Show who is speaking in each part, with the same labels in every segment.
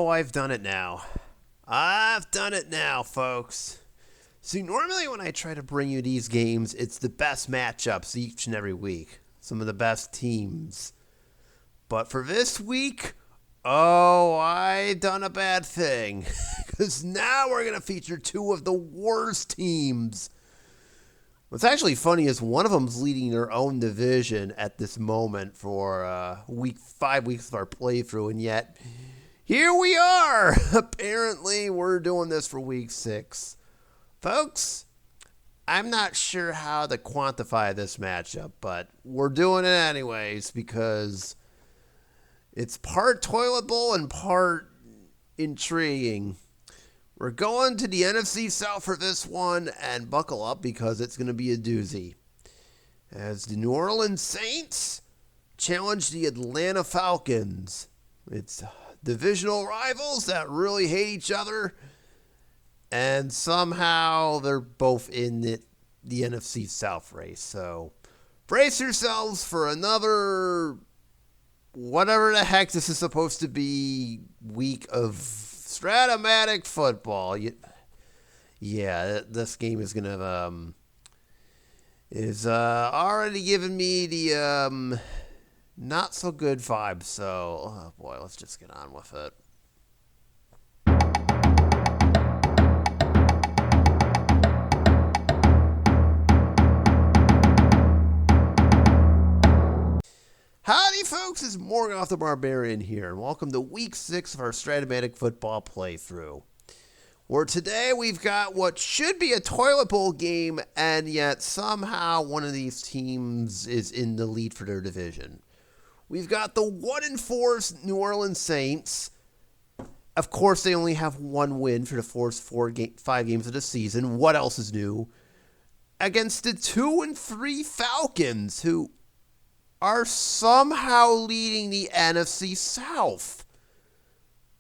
Speaker 1: Oh, I've done it now. I've done it now, folks. See, normally when I try to bring you these games, it's the best matchups each and every week. Some of the best teams. But for this week, oh, I done a bad thing. Because now we're going to feature two of the worst teams. What's actually funny is one of them's leading their own division at this moment for 5 weeks of our playthrough, and yet here we are. Apparently, we're doing this for week 6. Folks, I'm not sure how to quantify this matchup, but we're doing it anyways because it's part toilet bowl and part intriguing. We're going to the NFC South for this one, and buckle up because it's going to be a doozy. As the New Orleans Saints challenge the Atlanta Falcons. It's divisional rivals that really hate each other, and somehow they're both in the NFC South race. So brace yourselves for another, whatever the heck this is supposed to be, week of Strat-O-Matic football. Yeah, this game is gonna is already giving me the not so good vibe. So, oh boy, let's just get on with it. Howdy, folks, it's Morgoth the Barbarian here, and welcome to Week 6 of our Strat-O-Matic football playthrough, where today we've got what should be a toilet bowl game, and yet somehow one of these teams is in the lead for their division. We've got the 1-4 New Orleans Saints. Of course, they only have one win for the first 5 games of the season. What else is new? Against the 2-3 Falcons, who are somehow leading the NFC South.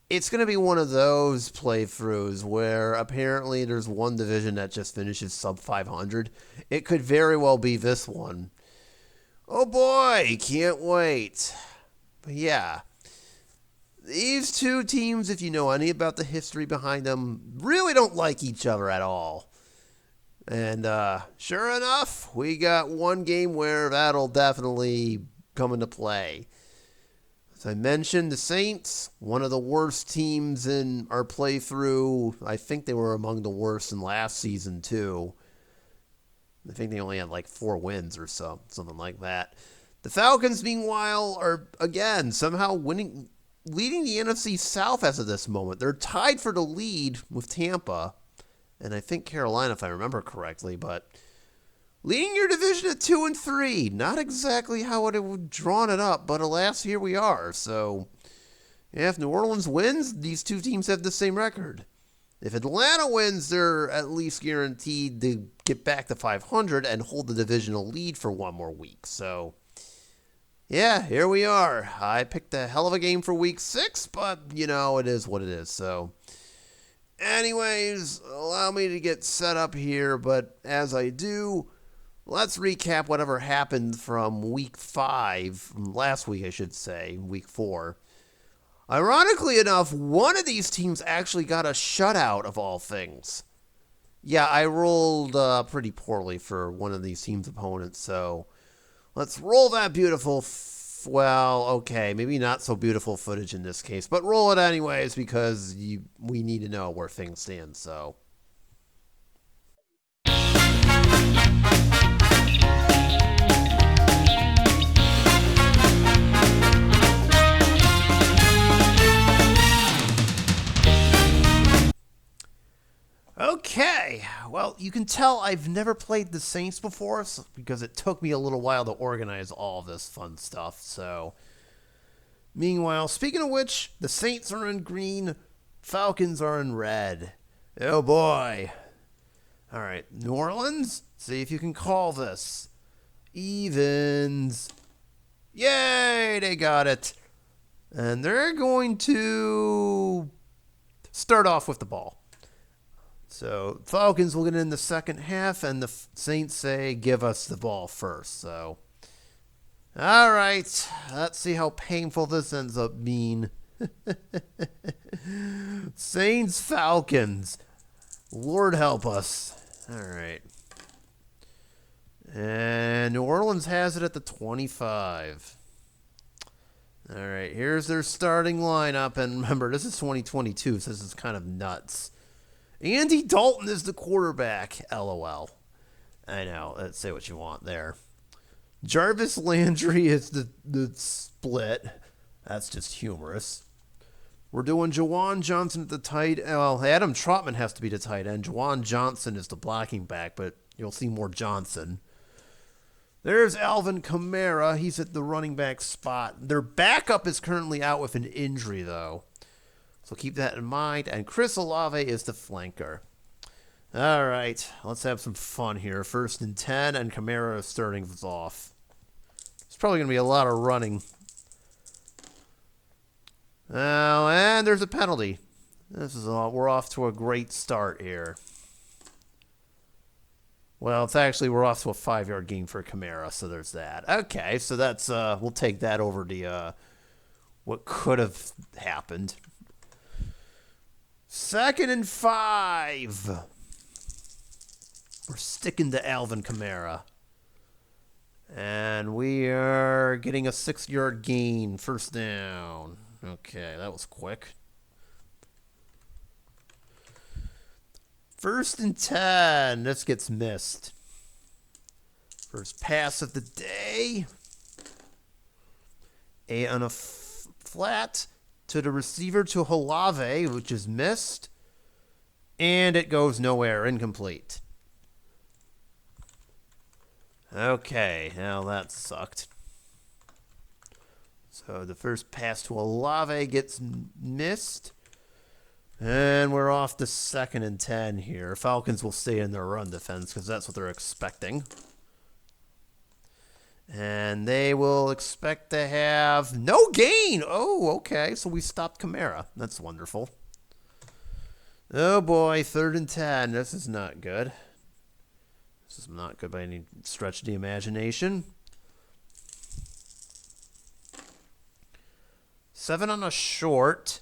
Speaker 1: It's going to be one of those playthroughs where apparently there's one division that just finishes sub 500. It could very well be this one. Oh boy, can't wait. But yeah, these two teams, if you know any about the history behind them, really don't like each other at all. And sure enough, we got one game where that'll definitely come into play. As I mentioned, the Saints, one of the worst teams in our playthrough. I think they were among the worst in last season, too. I think they only had like 4 wins or something like that. The Falcons, meanwhile, are, again, somehow leading the NFC South as of this moment. They're tied for the lead with Tampa, and I think Carolina, if I remember correctly, but leading your division at 2-3. Not exactly how I would have drawn it up, but alas, here we are. So, yeah, if New Orleans wins, these two teams have the same record. If Atlanta wins, they're at least guaranteed to get back to 500 and hold the divisional lead for one more week. So, yeah, here we are. I picked a hell of a game for week 6, but, you know, it is what it is. So, anyways, allow me to get set up here, but as I do, let's recap whatever happened from week 5, from last week I should say, week 4. Ironically enough, one of these teams actually got a shutout of all things. Yeah, I rolled pretty poorly for one of these teams' opponents, so let's roll that beautiful, well, okay, maybe not so beautiful footage in this case, but roll it anyways because we need to know where things stand, so. Okay, well, you can tell I've never played the Saints before because it took me a little while to organize all this fun stuff, so. Meanwhile, speaking of which, the Saints are in green, Falcons are in red. Oh boy. Alright, New Orleans, see if you can call this. Evens. Yay, they got it. And they're going to start off with the ball. So, Falcons will get in the second half, and the Saints say, give us the ball first. So, all right, let's see how painful this ends up being. Saints Falcons. Lord help us. All right. And New Orleans has it at the 25. All right, here's their starting lineup. And remember, this is 2022, so this is kind of nuts. Andy Dalton is the quarterback. LOL. I know. Let's say what you want there. Jarvis Landry is the split. That's just humorous. We're doing Juwan Johnson at the tight end. Well, Adam Trotman has to be the tight end. Juwan Johnson is the blocking back, but you'll see more Johnson. There's Alvin Kamara. He's at the running back spot. Their backup is currently out with an injury, though. So keep that in mind. And Chris Olave is the flanker. All right, let's have some fun here. 1st and 10, and Kamara is starting us off. It's probably going to be a lot of running. Oh, and there's a penalty. We're off to a great start here. Well, it's actually we're off to a 5-yard gain for Kamara, so there's that. Okay, so that's we'll take that over the what could have happened. 2nd and 5. We're sticking to Alvin Kamara. And we are getting a 6-yard gain, 1st down. Okay, that was quick. 1st and 10. This gets missed. First pass of the day. On a flat to the receiver to Olave, which is missed. And it goes nowhere, incomplete. Okay, now that sucked. So the first pass to Olave gets missed. And we're off to 2nd and 10 here. Falcons will stay in their run defense because that's what they're expecting. And they will expect to have no gain. Oh, okay. So we stopped Kamara. That's wonderful. Oh, boy. 3rd and 10. This is not good. This is not good by any stretch of the imagination. 7 on a short.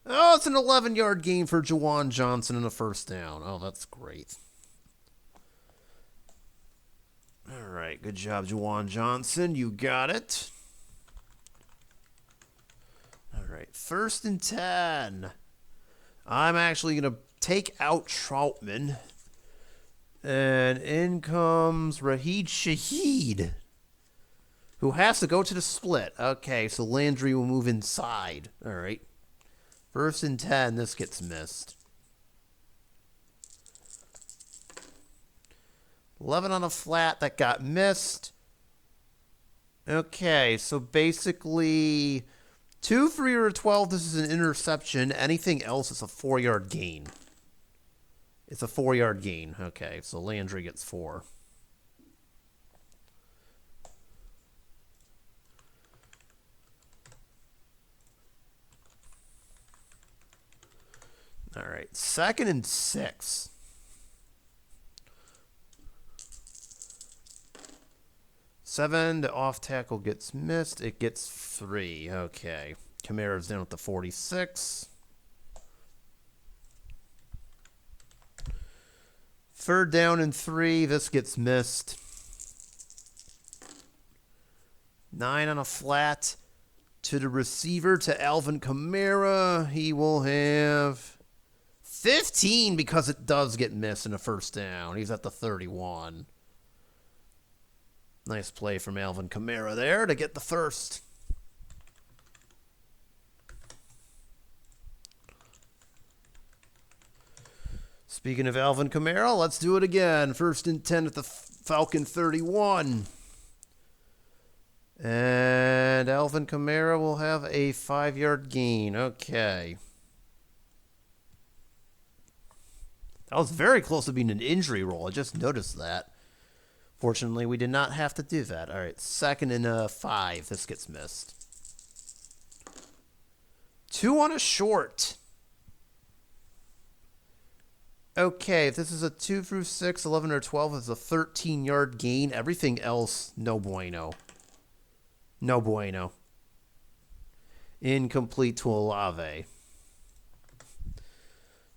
Speaker 1: Oh, it's an 11-yard gain for Juwan Johnson and a 1st down. Oh, that's great. All right, good job, Juwan Johnson. You got it. All right, 1st and 10. I'm actually going to take out Troutman. And in comes Raheed Shaheed, who has to go to the split. Okay, so Landry will move inside. All right. 1st and 10, this gets missed. 11 on a flat, that got missed. Okay, so basically 2 for your 12, this is an interception. Anything else is a 4-yard gain. It's a 4-yard gain. Okay, so Landry gets 4. All right, 2nd and 6. 7, the off tackle gets missed. It gets 3. Okay. Kamara's down at the 46. 3rd down and 3. This gets missed. 9 on a flat to the receiver to Alvin Kamara. He will have 15 because it does get missed in a 1st down. He's at the 31. Nice play from Alvin Kamara there to get the 1st. Speaking of Alvin Kamara, let's do it again. 1st and 10 at the Falcon 31. And Alvin Kamara will have a 5-yard gain. Okay. That was very close to being an injury roll. I just noticed that. Fortunately, we did not have to do that. All right, 2nd and 5. This gets missed. 2 on a short. Okay, if this is a 2 through 6, 11 or 12, it's a 13-yard gain. Everything else, no bueno. No bueno. Incomplete to Olave.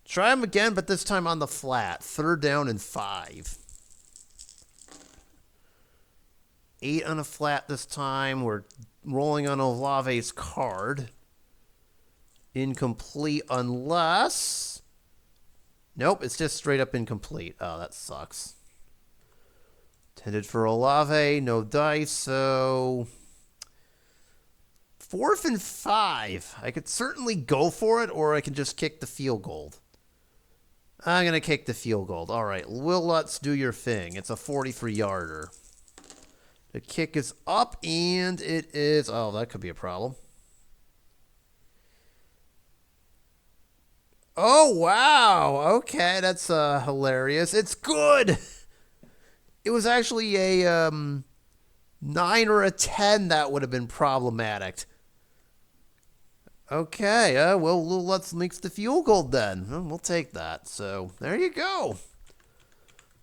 Speaker 1: Try them again, but this time on the flat. 3rd down and 5. 8 on a flat this time. We're rolling on Olave's card. Incomplete unless... Nope, it's just straight up incomplete. Oh, that sucks. Intended for Olave, no dice, so... 4th and 5. I could certainly go for it, or I can just kick the field goal. I'm going to kick the field goal. All right, Will Lutz, do your thing. It's a 43-yarder. The kick is up, and it is... Oh, that could be a problem. Oh, wow. Okay, that's hilarious. It's good. It was actually a 9 or a 10 that would have been problematic. Okay, well, let's make the field goal then. We'll take that. So, there you go.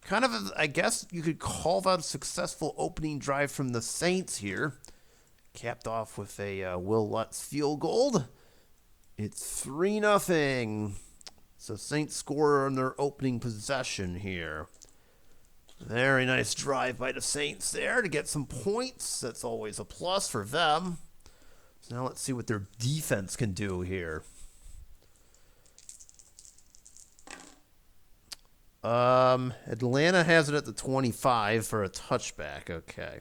Speaker 1: Kind of, I guess you could call that a successful opening drive from the Saints here. Capped off with a Will Lutz field goal. It's 3-0. So Saints score on their opening possession here. Very nice drive by the Saints there to get some points. That's always a plus for them. So now let's see what their defense can do here. Atlanta has it at the 25 for a touchback. Okay.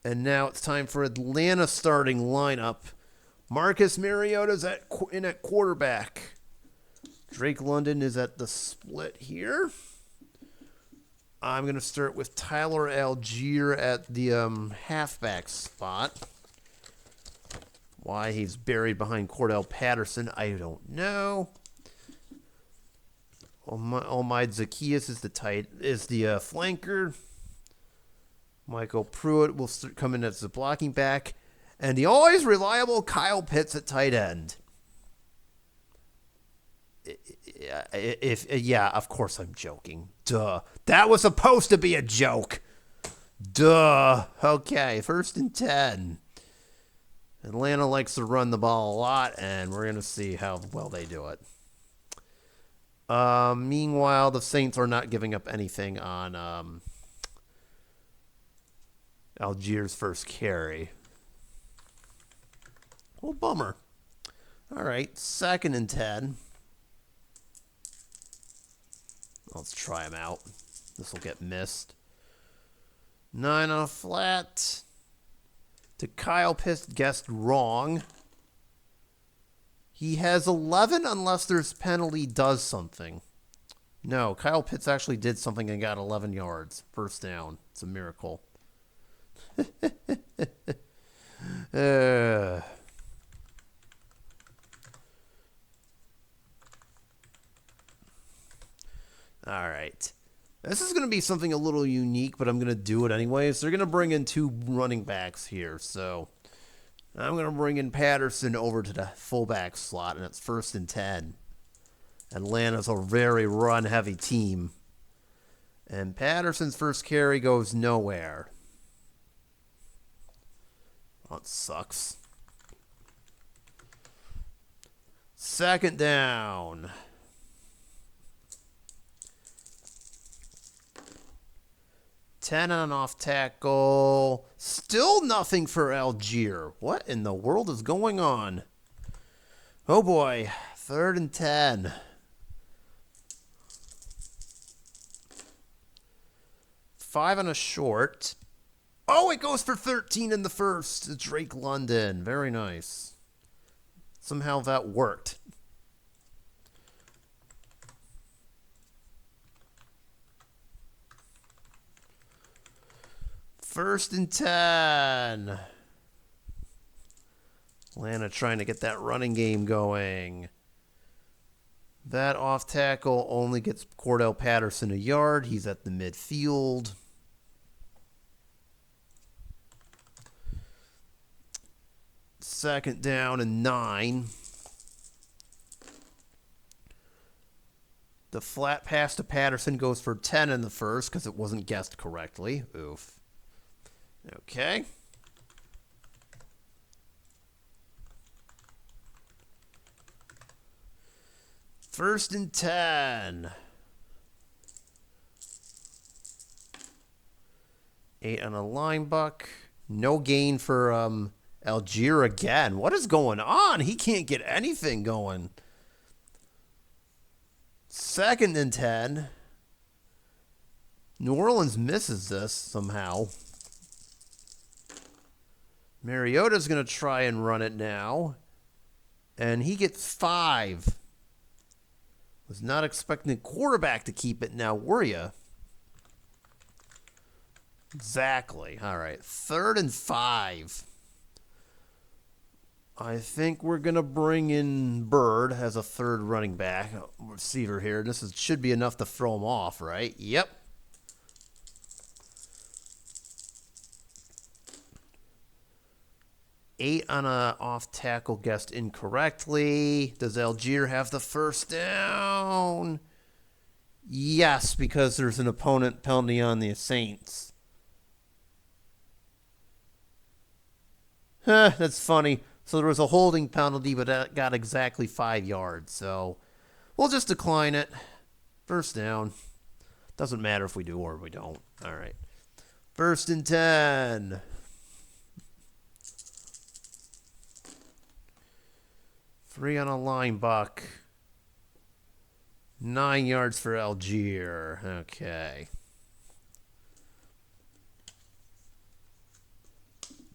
Speaker 1: And now it's time for Atlanta starting lineup. Marcus Mariota's in at quarterback. Drake London is at the split here. I'm going to start with Tyler Algier at the halfback spot. Why he's buried behind Cordell Patterson, I don't know. Omid Zacchaeus is the flanker. Michael Pruitt will come in as the blocking back. And the always reliable Kyle Pitts at tight end. Yeah, of course I'm joking. Duh. That was supposed to be a joke. Duh. Okay, 1st and 10. Atlanta likes to run the ball a lot, and we're going to see how well they do it. Meanwhile, the Saints are not giving up anything on Algier's first carry. Well, bummer. All right, 2nd and 10. Let's try him out. This will get missed. 9 on a flat. To Kyle Pitts, guessed wrong. He has 11 unless there's penalty does something. No, Kyle Pitts actually did something and got 11 yards. 1st down. It's a miracle. All right. This is going to be something a little unique, but I'm going to do it anyways. They're going to bring in 2 running backs here. So I'm going to bring in Patterson over to the fullback slot, and it's 1st and 10. Atlanta's a very run-heavy team. And Patterson's first carry goes nowhere. That sucks. 2nd down. 10 on an off tackle. Still nothing for Algier. What in the world is going on? Oh boy. 3rd and 10. 5 on a short. Oh, it goes for 13 in the 1st. Drake London. Very nice. Somehow that worked. First and 10. Atlanta trying to get that running game going. That off tackle only gets Cordell Patterson a yard. He's at the midfield. Second down and 9. The flat pass to Patterson goes for 10 in the 1st because it wasn't guessed correctly. Oof. Okay. First and 10. 8 on a line buck. No gain for Algier again. What is going on? He can't get anything going. Second and 10. New Orleans misses this somehow. Mariota's going to try and run it now. And he gets 5. Was not expecting the quarterback to keep it now, were you? Exactly. All right. 3rd and 5. I think we're going to bring in Bird as a third running back, receiver here. Should be enough to throw him off, right? Yep. Eight on a off tackle guessed incorrectly. Does Algier have the first down? Yes, because there's an opponent penalty on the Saints. That's funny. So there was a holding penalty, but that got exactly 5 yards. So we'll just decline it. First down. Doesn't matter if we do or we don't. All right. First and 10. Three on a line buck. 9 yards for Algier. Okay.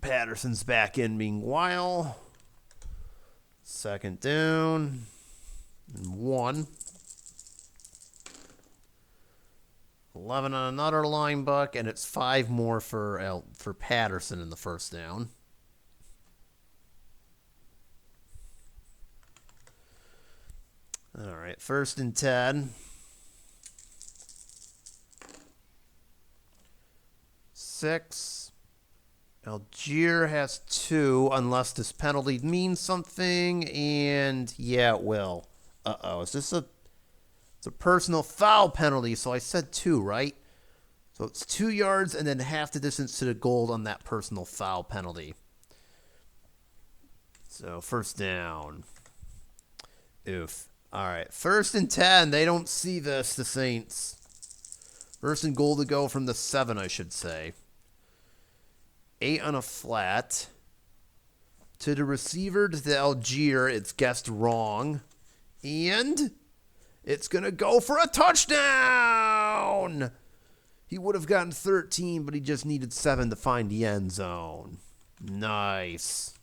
Speaker 1: Patterson's back in meanwhile. Second down. And 1. 11 on another line buck, and it's 5 more for Patterson in the first down. All right, first and 10. 6. Algier has 2, unless this penalty means something, and yeah, it will. Uh-oh, it's a personal foul penalty, so I said 2, right? So it's 2 yards and then half the distance to the goal on that personal foul penalty. So first down. Oof. All right, first and 10. They don't see this, the Saints. First and goal to go from the 7, I should say. 8 on a flat. To the receiver, to the Algier, it's guessed wrong. And it's going to go for a touchdown! He would have gotten 13, but he just needed 7 to find the end zone. Nice.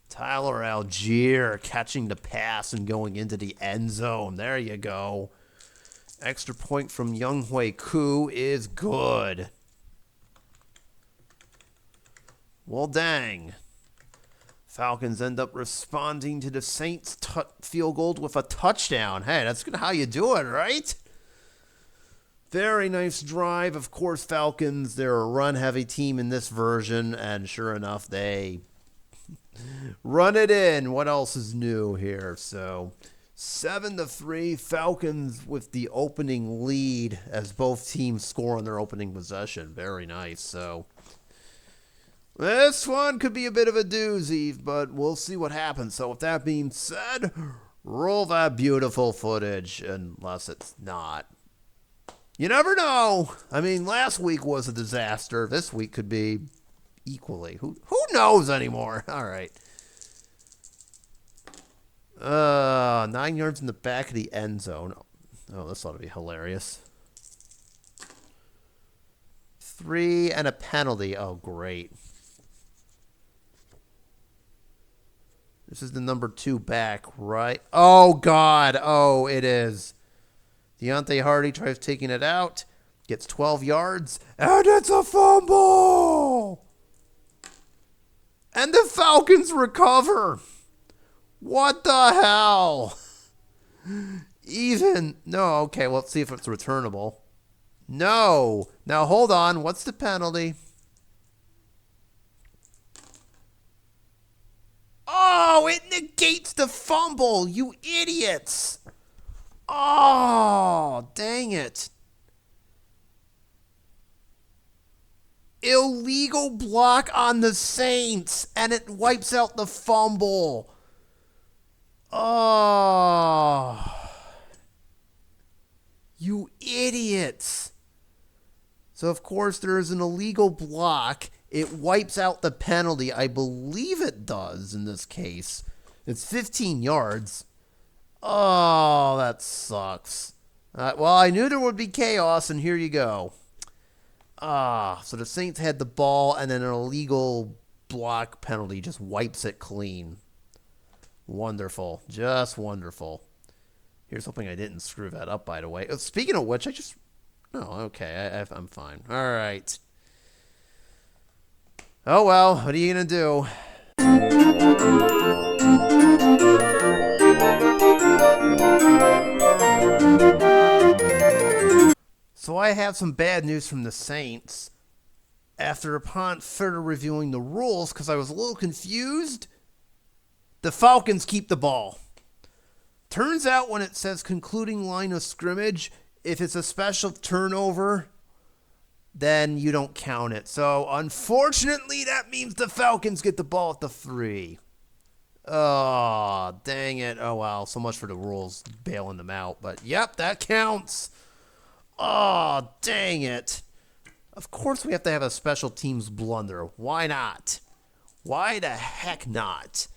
Speaker 1: Tyler Algier catching the pass and going into the end zone. There you go. Extra point from Younghoe Koo is good. Well, dang. Falcons end up responding to the Saints' field goal with a touchdown. Hey, that's how you do it, right? Very nice drive. Of course, Falcons, they're a run-heavy team in this version, and sure enough, they run it in. What else is new here? So 7-3, Falcons with the opening lead as both teams score on their opening possession. Very nice. So this one could be a bit of a doozy, but we'll see what happens. So with that being said, roll that beautiful footage, unless it's not. You never know. I mean, last week was a disaster. This week could be equally. Who knows anymore? All right. 9 yards in the back of the end zone. Oh, this ought to be hilarious. 3 and a penalty. Oh, great. This is the number 2 back, right? Oh, God. Oh, it is. Deontay Hardy tries taking it out. Gets 12 yards. And it's a fumble! And the Falcons recover. What the hell? No, okay, well, let's see if it's returnable. No. Now, hold on. What's the penalty? Oh, it negates the fumble, you idiots. Oh, dang it. Illegal block on the Saints, and it wipes out the fumble. Oh. idiots. So, of course, there is an illegal block. It wipes out the penalty. I believe it does in this case. It's 15 yards. Oh, that sucks. Well, I knew there would be chaos, and here you go. So the Saints had the ball, and then an illegal block penalty just wipes it clean. Wonderful. Just wonderful. Here's hoping I didn't screw that up, by the way. Speaking of which, Oh, okay. I'm fine. All right. Oh, well. What are you going to do? So I have some bad news from the Saints. Upon further reviewing the rules, because I was a little confused, the Falcons keep the ball. Turns out when it says concluding line of scrimmage, if it's a special turnover, then you don't count it. So, unfortunately, that means the Falcons get the ball at the 3. Oh, dang it. Oh, well, so much for the rules bailing them out. But, yep, that counts. Oh, dang it. Of course we have to have a special teams blunder. Why not? Why the heck not?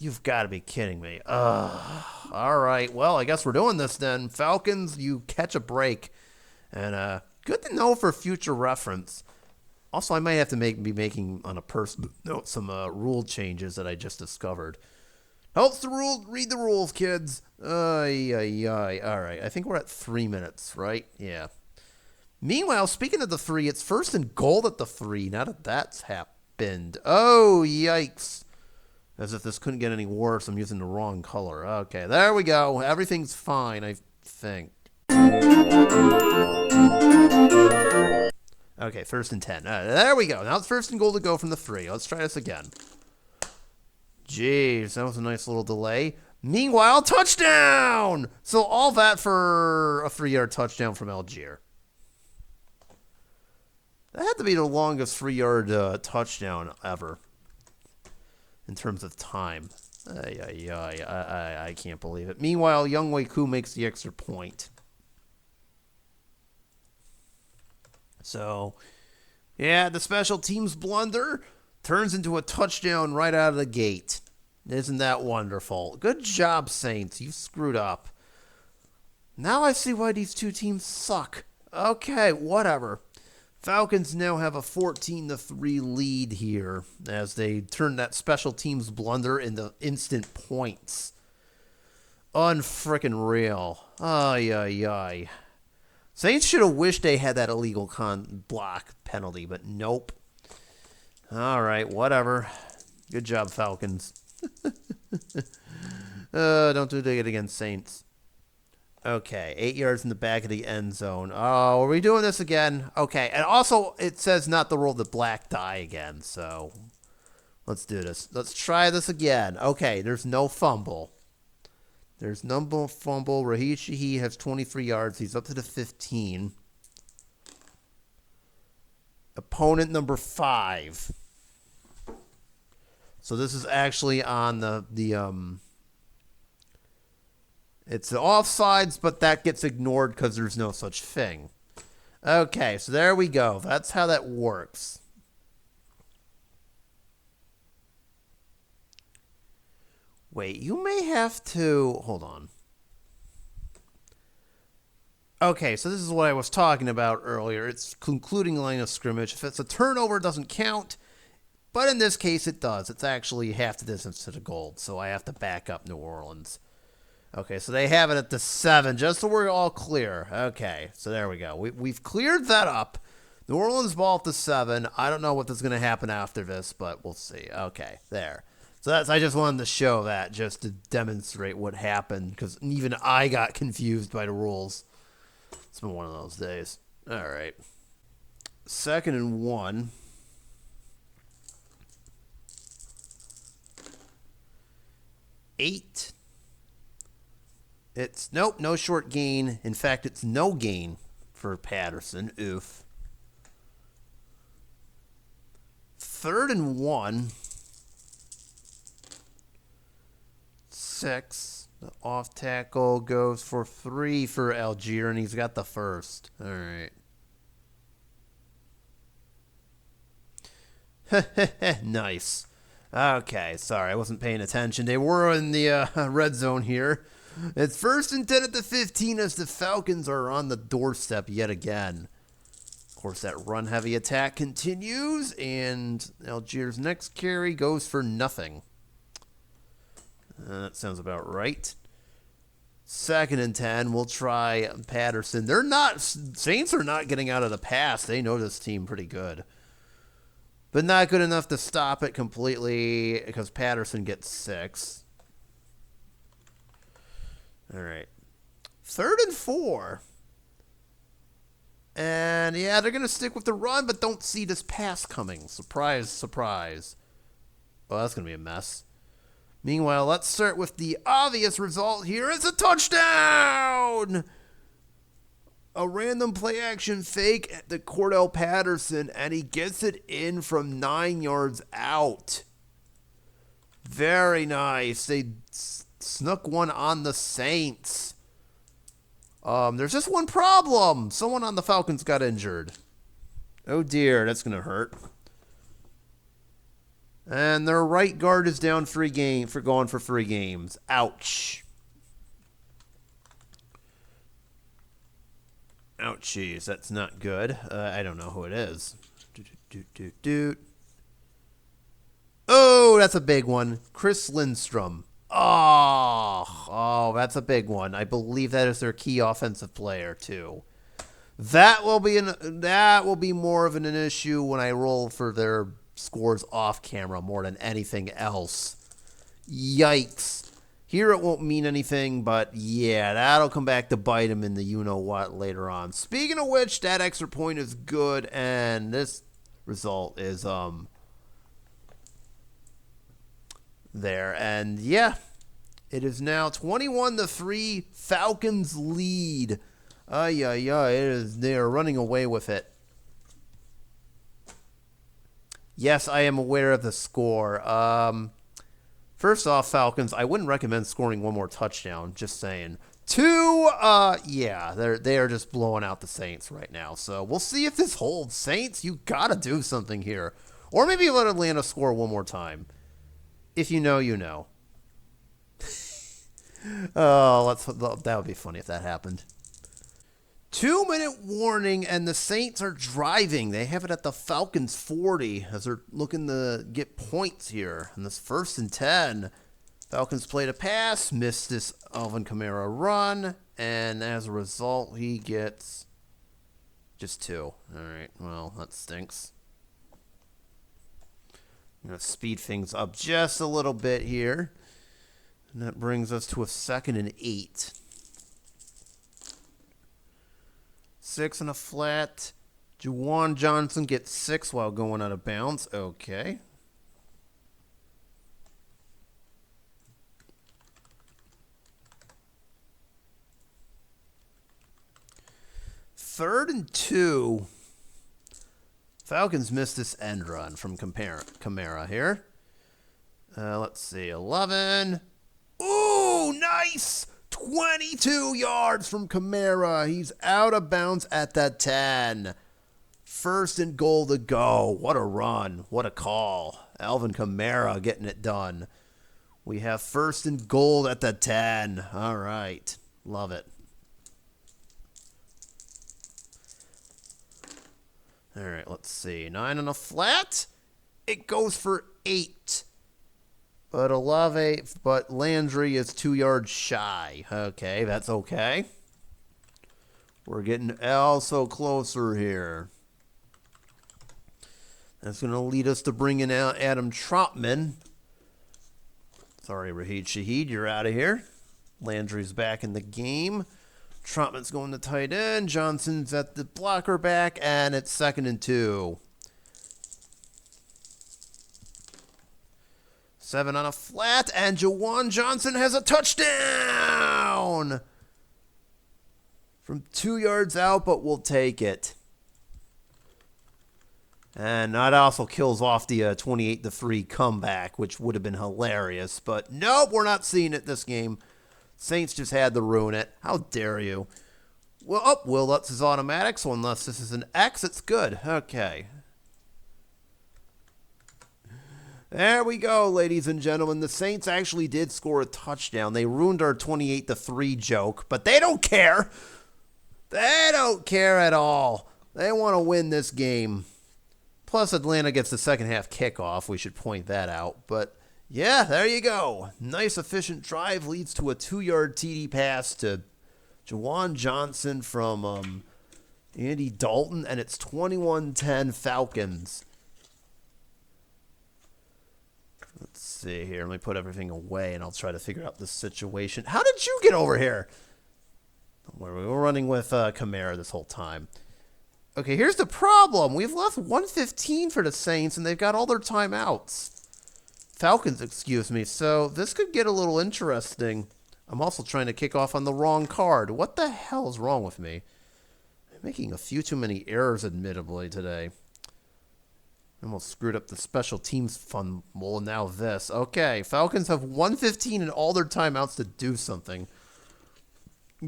Speaker 1: You've got to be kidding me. All right. Well, I guess we're doing this then. Falcons, you catch a break. And good to know for future reference. Also, I might have to be making on a personal note some rule changes that I just discovered. Helps the rule. Read the rules, kids. All right. I think we're at 3 minutes, right? Yeah. Meanwhile, speaking of the 3, it's first and goal at the 3. Now that that's happened. Oh, yikes. As if this couldn't get any worse. I'm using the wrong color. Okay, there we go. Everything's fine, I think. Okay, first and 10. There we go. Now it's first and goal to go from the 3. Let's try this again. Jeez, that was a nice little delay. Meanwhile, touchdown! So all that for a 3-yard touchdown from Algier. That had to be the longest 3-yard touchdown ever. In terms of time. I can't believe it. Meanwhile, Younghoe Koo makes the extra point. So, yeah, the special teams blunder turns into a touchdown right out of the gate. Isn't that wonderful? Good job, Saints. You screwed up. Now I see why these two teams suck. Okay, whatever. Falcons now have a 14-3 lead here as they turn that special teams blunder into instant points. Unfrickin' real. Ay. Saints should have wished they had that illegal block penalty, but nope. All right, whatever. Good job, Falcons. Don't do it against Saints. Okay, 8 yards in the back of the end zone. Oh, are we doing this again? Okay, and also it says not to roll the black die again, so let's do this. Let's try this again. Okay, there's no fumble. There's no fumble. Raheed Shaheed has 23 yards. He's up to the 15. Opponent number 5. So this is actually on it's the offsides, but that gets ignored because there's no such thing. Okay, so there we go. That's how that works. Wait, you may have to... Hold on. Okay, so this is what I was talking about earlier. It's concluding line of scrimmage. If it's a turnover, it doesn't count. But in this case, it does. It's actually half the distance to the goal, so I have to back up New Orleans. Okay, so they have it at the 7, just so we're all clear. Okay, so there we go. We've cleared that up. New Orleans ball at the 7. I don't know what's going to happen after this, but we'll see. Okay, there. So I just wanted to show that just to demonstrate what happened, because even I got confused by the rules. It's been one of those days. All right. 2nd and 1. Eight. It's, nope, no short gain. In fact, it's no gain for Patterson. Oof. 3rd and 1. 6. The off tackle goes for 3 for Algier, and he's got the first. All right. Nice. Okay, sorry, I wasn't paying attention. They were in the red zone here. It's 1st and 10 at the 15 as the Falcons are on the doorstep yet again. Of course, that run-heavy attack continues, and Algiers' next carry goes for nothing. That sounds about right. 2nd and 10, we'll try Patterson. Saints are not getting out of the pass. They know this team pretty good. But not good enough to stop it completely because Patterson gets 6. All right. 3rd and 4. And, yeah, they're going to stick with the run, but don't see this pass coming. Surprise, surprise. Oh, that's going to be a mess. Meanwhile, let's start with the obvious result here. It's a touchdown! A random play-action fake at the Cordell Patterson, and he gets it in from 9 yards out. Very nice. They snuck one on the Saints. There's just one problem. Someone on the Falcons got injured. Oh, dear. That's going to hurt. And their right guard is down going for 3 games. Ouch. Ouchies, that's not good. I don't know who it is. Oh, that's a big one. Chris Lindstrom. Oh, that's a big one. I believe that is their key offensive player too. That will be more of an issue when I roll for their scores off camera more than anything else. Yikes. Here it won't mean anything, but yeah, that'll come back to bite him in the you-know-what later on. Speaking of which, that extra point is good, and this result is there. And yeah, it is now 21-3, Falcons lead. They are running away with it. Yes, I am aware of the score. First off, Falcons, I wouldn't recommend scoring one more touchdown, just saying. 2, yeah, they are just blowing out the Saints right now. So we'll see if this holds. Saints, you got to do something here. Or maybe let Atlanta score one more time. If you know, you know. Oh, that would be funny if that happened. 2-minute warning, and the Saints are driving. They have it at the Falcons 40 as they're looking to get points here. In this 1st and 10, Falcons played a pass, missed this Alvin Kamara run, and as a result, he gets just 2. All right, well, that stinks. I'm going to speed things up just a little bit here, and that brings us to a 2nd and 8. 6 and a flat. Juwan Johnson gets 6 while going out of bounds. Okay. Third and 2. Falcons missed this end run from Kamara here. Let's see. 11. Ooh, nice! 22 yards from Kamara. He's out of bounds at the 10. 1st and goal to go. What a run. What a call. Alvin Kamara getting it done. We have 1st and goal at the 10. All right. Love it. All right, let's see. 9 on a flat. It goes for 8. But Landry is 2 yards shy. Okay, that's okay. We're getting also closer here. That's going to lead us to bringing out Adam Trotman. Sorry, Raheed Shaheed, you're out of here. Landry's back in the game. Trotman's going to tight end. Johnson's at the blocker back, and it's 2nd and 2. 7 on a flat, and Juwan Johnson has a touchdown! From 2 yards out, but we'll take it. And that also kills off the 28-3 comeback, which would have been hilarious. But nope, we're not seeing it this game. Saints just had to ruin it. How dare you? Well, oh, Will Lutz is automatic, so unless this is an X, it's good. Okay. There we go, ladies and gentlemen. The Saints actually did score a touchdown. They ruined our 28-3 joke, but they don't care. They don't care at all. They want to win this game. Plus, Atlanta gets the second half kickoff. We should point that out. But, yeah, there you go. Nice, efficient drive leads to a 2-yard TD pass to Jawan Johnson from Andy Dalton, and it's 21-10 Falcons. Let's see here. Let me put everything away, and I'll try to figure out this situation. How did you get over here? Don't worry, we were running with Kamara this whole time. Okay, here's the problem. We've left 1:15 for the Saints, and they've got all their timeouts. Falcons, excuse me. So this could get a little interesting. I'm also trying to kick off on the wrong card. What the hell is wrong with me? I'm making a few too many errors, admittedly, today. Almost screwed up the special teams fumble, and now this. Okay, Falcons have 1:15 and all their timeouts to do something.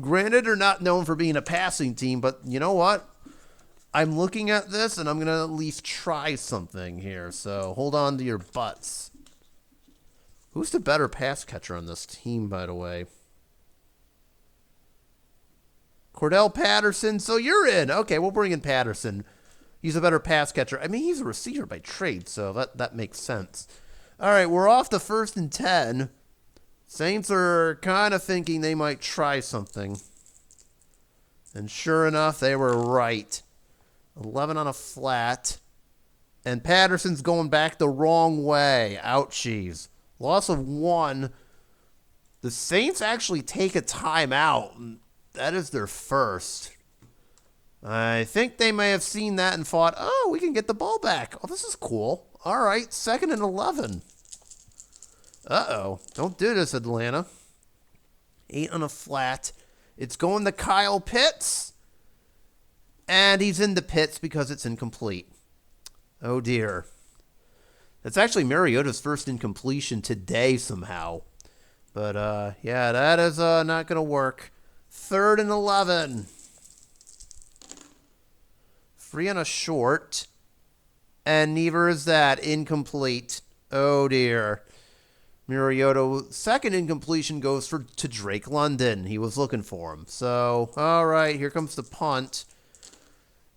Speaker 1: Granted, they're not known for being a passing team, but you know what? I'm looking at this, and I'm going to at least try something here. So hold on to your butts. Who's the better pass catcher on this team, by the way? Cordell Patterson. So you're in. Okay, we'll bring in Patterson. He's a better pass catcher. I mean, he's a receiver by trade, so that makes sense. All right, we're off to 1st and 10. Saints are kind of thinking they might try something. And sure enough, they were right. 11 on a flat. And Patterson's going back the wrong way. Ouchies. Loss of 1. The Saints actually take a timeout. That is their first. I think they may have seen that and thought, oh, we can get the ball back. Oh, this is cool. All right, 2nd and 11. Uh-oh. Don't do this, Atlanta. 8 on a flat. It's going to Kyle Pitts. And he's in the pits because it's incomplete. Oh, dear. That's actually Mariota's first incompletion today somehow. But, yeah, that is not going to work. 3rd and 11. 3 on a short. And neither is that. Incomplete. Oh, dear. Mariota's second incompletion goes to Drake London. He was looking for him. So, all right, here comes the punt.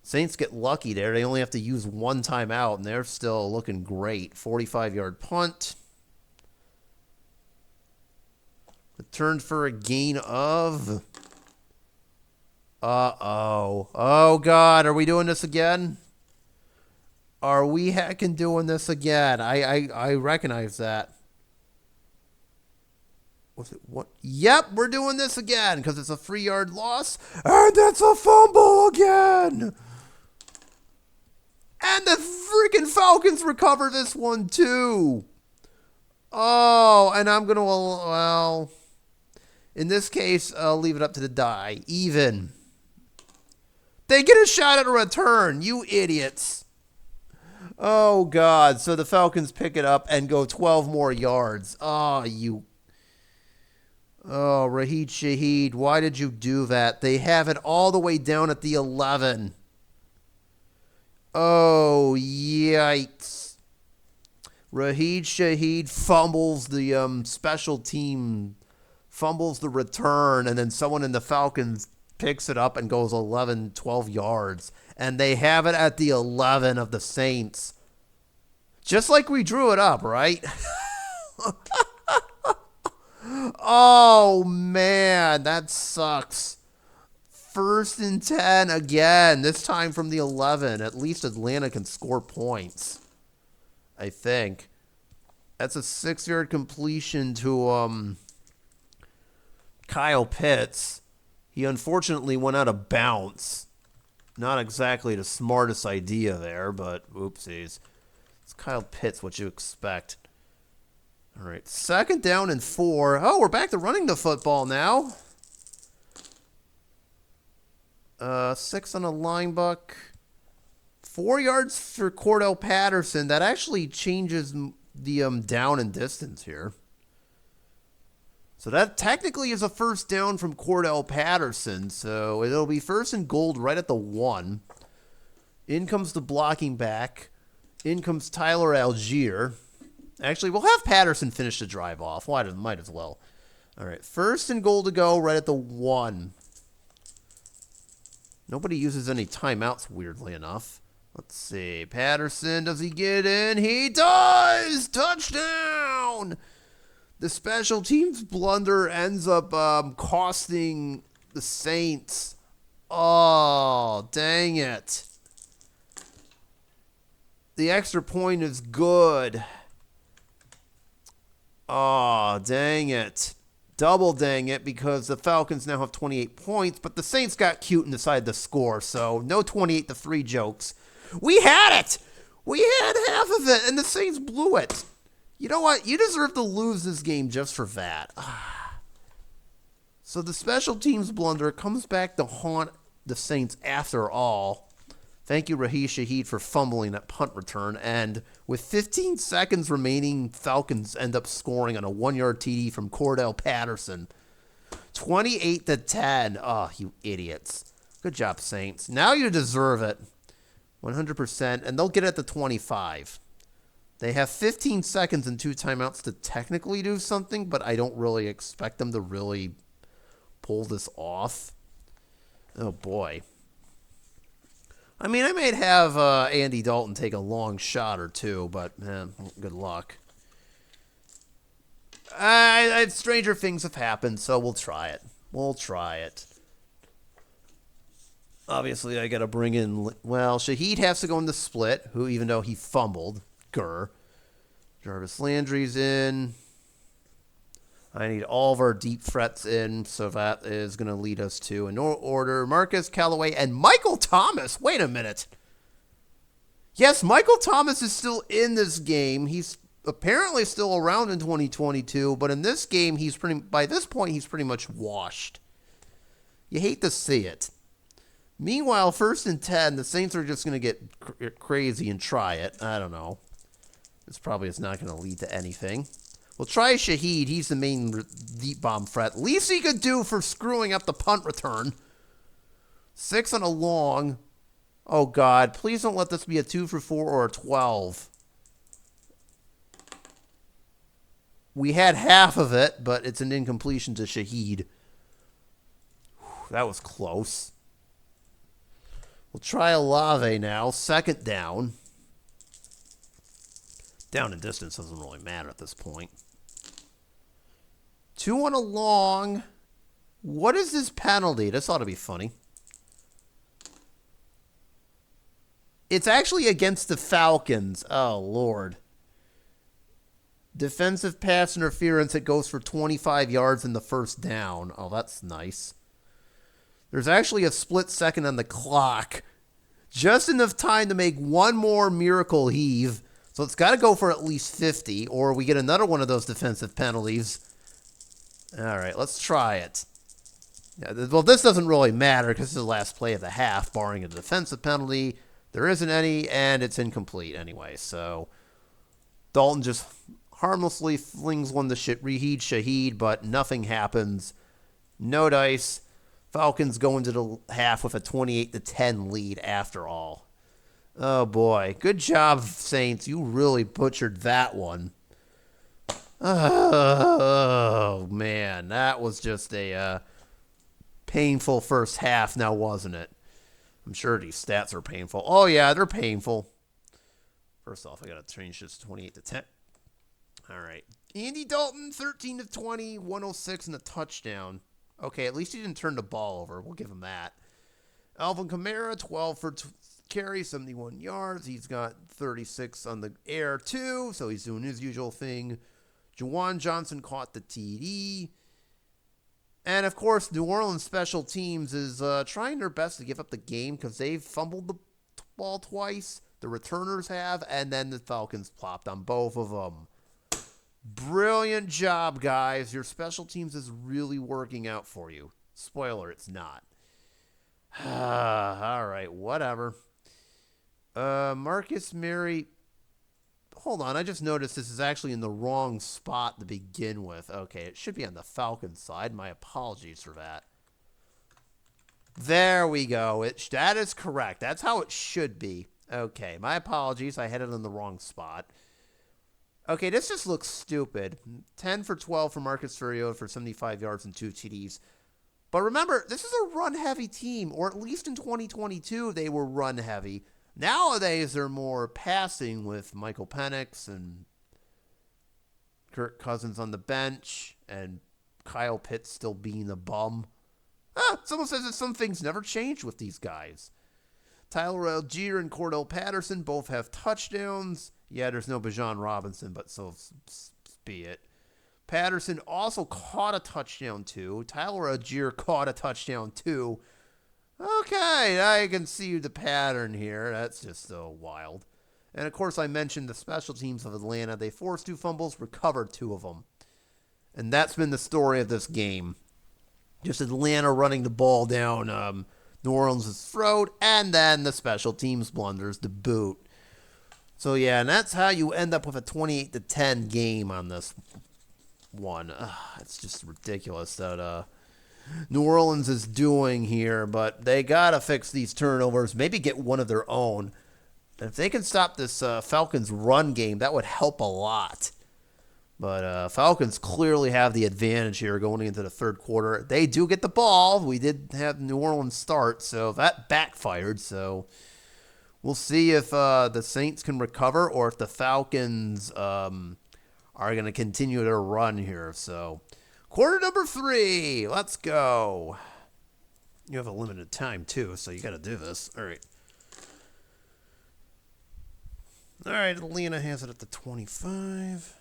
Speaker 1: Saints get lucky there. They only have to use 1 timeout, and they're still looking great. 45-yard punt. Returned for a gain of... Uh-oh. Oh, God. Are we doing this again? Are we heckin' doing this again? I recognize that. Was it what? Yep, we're doing this again because it's a 3-yard loss. And it's a fumble again. And the freaking Falcons recover this one too. Oh, and I'm going to, well, in this case, I'll leave it up to the die. Even. They get a shot at a return, you idiots. Oh, God. So the Falcons pick it up and go 12 more yards. Oh, you. Oh, Raheed Shaheed, why did you do that? They have it all the way down at the 11. Oh, yikes. Raheed Shaheed fumbles the special team, fumbles the return, and then someone in the Falcons picks it up and goes 11, 12 yards. And they have it at the 11 of the Saints. Just like we drew it up, right? Oh, man, that sucks. 1st and 10 again, this time from the 11. At least Atlanta can score points, I think. That's a 6-yard completion to Kyle Pitts. He unfortunately went out of bounds. Not exactly the smartest idea there, but oopsies. It's Kyle Pitts, what you expect. All right, 2nd down and 4. Oh, we're back to running the football now. 6 on a line buck. 4 yards for Cordell Patterson. That actually changes the down and distance here. So that technically is a first down from Cordell Patterson. So it'll be first and goal right at the 1. In comes the blocking back. In comes Tyler Algier. Actually, we'll have Patterson finish the drive off. Why? Might as well. All right, first and goal to go right at the 1. Nobody uses any timeouts, weirdly enough. Let's see. Patterson, does he get in? He does! Touchdown! The special teams blunder ends up costing the Saints. Oh, dang it. The extra point is good. Oh, dang it. Double dang it, because the Falcons now have 28 points, but the Saints got cute and decided to score, so no 28-3 jokes. We had it! We had half of it, and the Saints blew it. You know what? You deserve to lose this game just for that. So the special teams blunder comes back to haunt the Saints after all. Thank you, Raheem Shaheed, for fumbling that punt return. And with 15 seconds remaining, Falcons end up scoring on a 1-yard TD from Cordell Patterson. 28-10. Oh, you idiots. Good job, Saints. Now you deserve it. 100%. And they'll get it to 25. They have 15 seconds and 2 timeouts to technically do something, but I don't really expect them to really pull this off. Oh, boy. I mean, I might have Andy Dalton take a long shot or two, but good luck. Stranger things have happened, so we'll try it. We'll try it. Obviously, I got to bring in... Well, Shaheed has to go in the split, who even though he fumbled. Jarvis Landry's in. I need all of our deep threats in, so that is going to lead us to, in order, Marcus Callaway and Michael Thomas. Wait a minute. Yes, Michael Thomas is still in this game. He's apparently still around in 2022, but in this game, by this point, he's pretty much washed. You hate to see it. Meanwhile, 1st and 10, the Saints are just going to get crazy and try it. I don't know. This probably is not going to lead to anything. We'll try Shaheed. He's the main deep bomb threat. Least he could do for screwing up the punt return. 6 on a long. Oh, God. Please don't let this be a 2 for 4 or a 12. We had half of it, but it's an incompletion to Shaheed. That was close. We'll try Olave now. 2nd down. Down in distance doesn't really matter at this point. 2 on a long. What is this penalty? This ought to be funny. It's actually against the Falcons. Oh, Lord. Defensive pass interference. It goes for 25 yards in the 1st down. Oh, that's nice. There's actually a split second on the clock. Just enough time to make one more miracle heave. So it's got to go for at least 50, or we get another one of those defensive penalties. All right, let's try it. Yeah, well, this doesn't really matter because this is the last play of the half, barring a defensive penalty. There isn't any, and it's incomplete anyway. So Dalton just harmlessly flings one to Raheem Shaheed, but nothing happens. No dice. Falcons go into the half with a 28-10 lead after all. Oh, boy. Good job, Saints. You really butchered that one. Oh, man. That was just a painful first half now, wasn't it? I'm sure these stats are painful. Oh, yeah, they're painful. First off, I got to change this to 28-10. All right. Andy Dalton, 13-20, 106 and a touchdown. Okay, at least he didn't turn the ball over. We'll give him that. Alvin Kamara, 12 for carry, 71 yards. He's got 36 on the air, too, so he's doing his usual thing. Juwan Johnson caught the TD. And, of course, New Orleans special teams is trying their best to give up the game because they've fumbled the ball twice. The returners have, and then the Falcons plopped on both of them. Brilliant job, guys. Your special teams is really working out for you. Spoiler, it's not. All right, whatever. Marcus Mary. hold on. I just noticed this is actually in the wrong spot to begin with. Okay, it should be on the Falcons side. My apologies for that. There we go. That is correct. That's how it should be. Okay, my apologies. I had it in the wrong spot. Okay, this just looks stupid. 10 for 12 for Marcus Furrier for 75 yards and 2 TDs. But remember, this is a run-heavy team, or at least in 2022, they were run-heavy. Nowadays, they're more passing with Michael Penix and Kirk Cousins on the bench and Kyle Pitts still being a bum. Someone says that some things never change with these guys. Tyler Algier and Cordell Patterson both have touchdowns. Yeah, there's no Bijan Robinson, but so be it. Patterson also caught a touchdown too. Tyler Algier caught a touchdown too. Okay, I can see the pattern here. That's just so wild. And of course, I mentioned the special teams of Atlanta. They forced 2 fumbles, recovered 2 of them. And that's been the story of this game. Just Atlanta running the ball down New Orleans' throat, and then the special teams blunders to boot. So yeah, and that's how you end up with a 28-10 game on this one. It's just ridiculous that New Orleans is doing here, but they gotta fix these turnovers. Maybe get one of their own. And if they can stop this Falcons run game, that would help a lot. But Falcons clearly have the advantage here going into the third quarter. They do get the ball. We did have New Orleans start, so that backfired. So we'll see if the Saints can recover or if the Falcons are going to continue their run here. So quarter number 3. Let's go. You have a limited time, too, so you got to do this. All right. All right, Atlanta has it at the 25.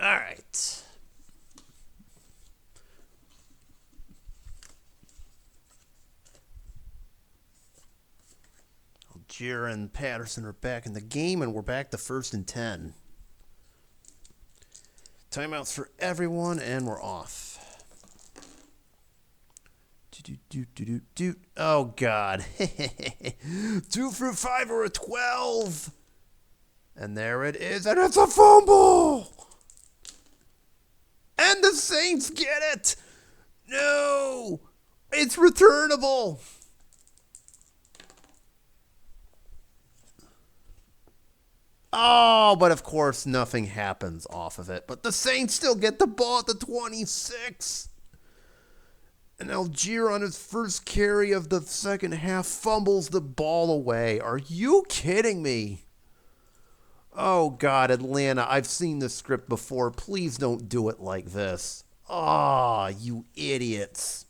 Speaker 1: All right. Algier and Patterson are back in the game, and we're back to 1st and 10. Timeouts for everyone, and we're off. Oh, God. 2 for 5 or a 12. And there it is, and it's a fumble. And the Saints get it. No, it's returnable. Oh, but of course nothing happens off of it. But the Saints still get the ball at the 26. And Algier on his first carry of the second half fumbles the ball away. Are you kidding me? Oh, God, Atlanta, I've seen this script before. Please don't do it like this. Ah, you idiots.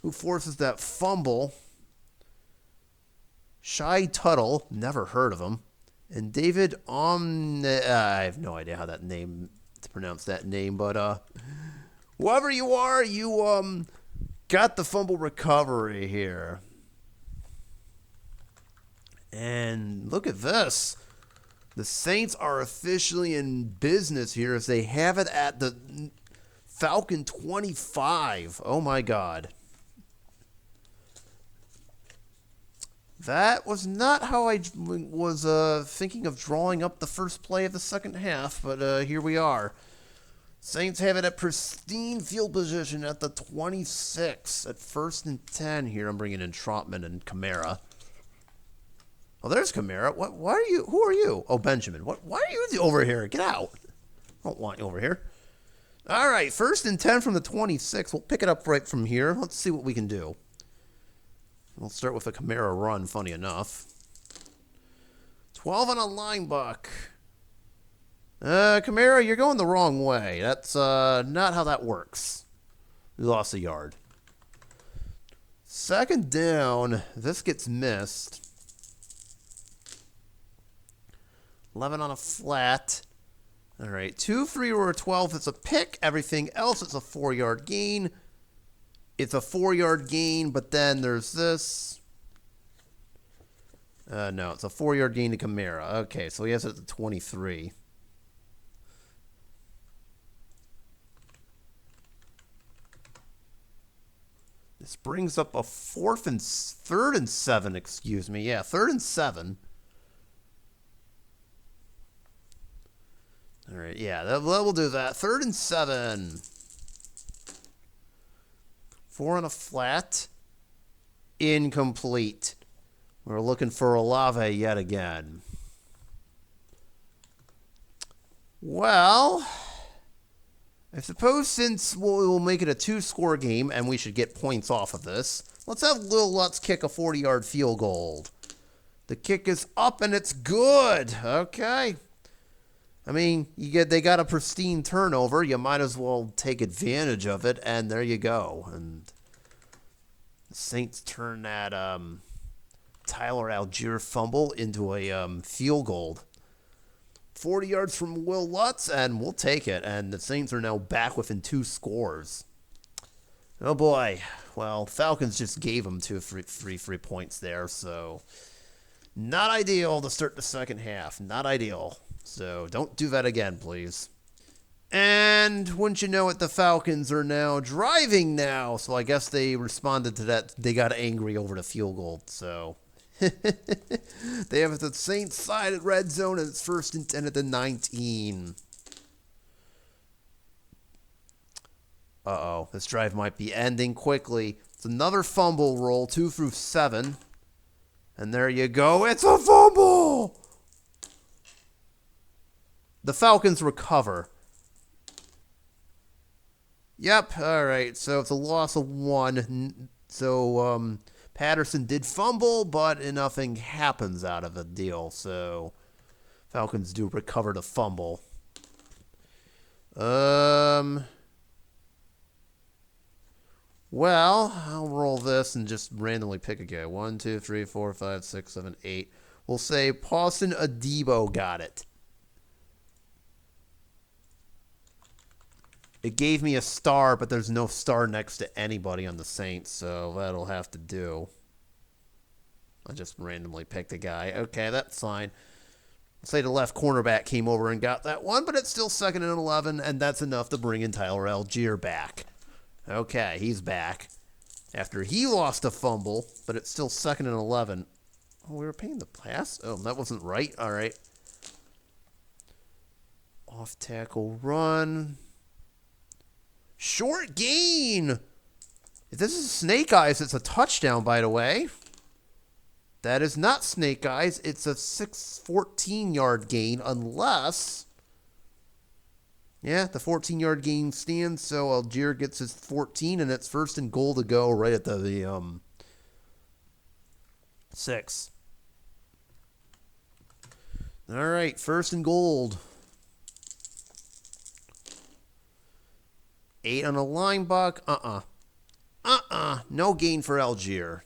Speaker 1: Who forces that fumble? Shai Tuttle, never heard of him. And David I have no idea how to pronounce that name, but whoever you are, you got the fumble recovery here. And look at this. The Saints are officially in business here as they have it at the Falcon 25. Oh, my God. That was not how I was thinking of drawing up the first play of the second half, but here we are. Saints have it at pristine field position at the 26 at 1st and 10 here. I'm bringing in Trotman and Kamara. Oh, there's Kamara. Why are you? Who are you? Oh, Benjamin. Why are you over here? Get out. I don't want you over here. All right, 1st and 10 from the 26. We'll pick it up right from here. Let's see what we can do. We'll start with a Kamara run, funny enough. 12 on a line buck. Kamara, you're going the wrong way. That's not how that works. We lost a yard. 2nd down. This gets missed. 11 on a flat. All right, 2 for or a 12. It's a pick. Everything else, it's a 4-yard gain. It's a 4-yard gain, but then there's this. No, it's a 4-yard gain to Kamara. Okay, so he has it at the 23. brings up a third and 7, excuse me. Yeah, 3rd and 7. All right, yeah, that will do that. 3rd and 7. 4 on a flat. Incomplete. We're looking for Olave yet again. Well, I suppose since we'll make it a 2-score game and we should get points off of this, let's have Lil Lutz kick a 40-yard field goal. The kick is up and it's good. Okay. I mean, they got a pristine turnover. You might as well take advantage of it, and there you go. And the Saints turn that Tyler Algier fumble into a field goal. 40 yards from Will Lutz, and we'll take it. And the Saints are now back within 2 scores. Oh, boy. Well, Falcons just gave them 2 free points there, so not ideal to start the second half. Not ideal. So don't do that again, please. And wouldn't you know it, the Falcons are now driving now. So I guess they responded to that. They got angry over the field goal. So they have the Saints side at red zone, and it's 1st and 10 at the 19. Uh-oh. This drive might be ending quickly. It's another fumble roll, 2 through 7. And there you go. It's a fumble! The Falcons recover. Yep, all right. So it's a loss of 1. So Patterson did fumble, but nothing happens out of the deal. So Falcons do recover the fumble. Well, I'll roll this and just randomly pick a guy. 1, 2, 3, 4, 5, 6, 7, 8. We'll say Paulson Adebo got it. It gave me a star, but there's no star next to anybody on the Saints, so that'll have to do. I just randomly picked a guy. Okay, that's fine. Say the left cornerback came over and got that one, but it's still 2nd and 11, and that's enough to bring in Tyler Algier back. Okay, he's back. After he lost a fumble, but it's still 2nd and 11. Oh, we were paying the pass? Oh, that wasn't right. All right. Off tackle run. Short gain. If this is Snake Eyes, it's a touchdown, by the way. That is not Snake Eyes. It's a 14-yard gain unless... Yeah, the 14-yard gain stands, so Algier gets his 14, and it's 1st and goal to go right at the 6. All right, 1st and goal. 8 on a line buck. No gain for Algier.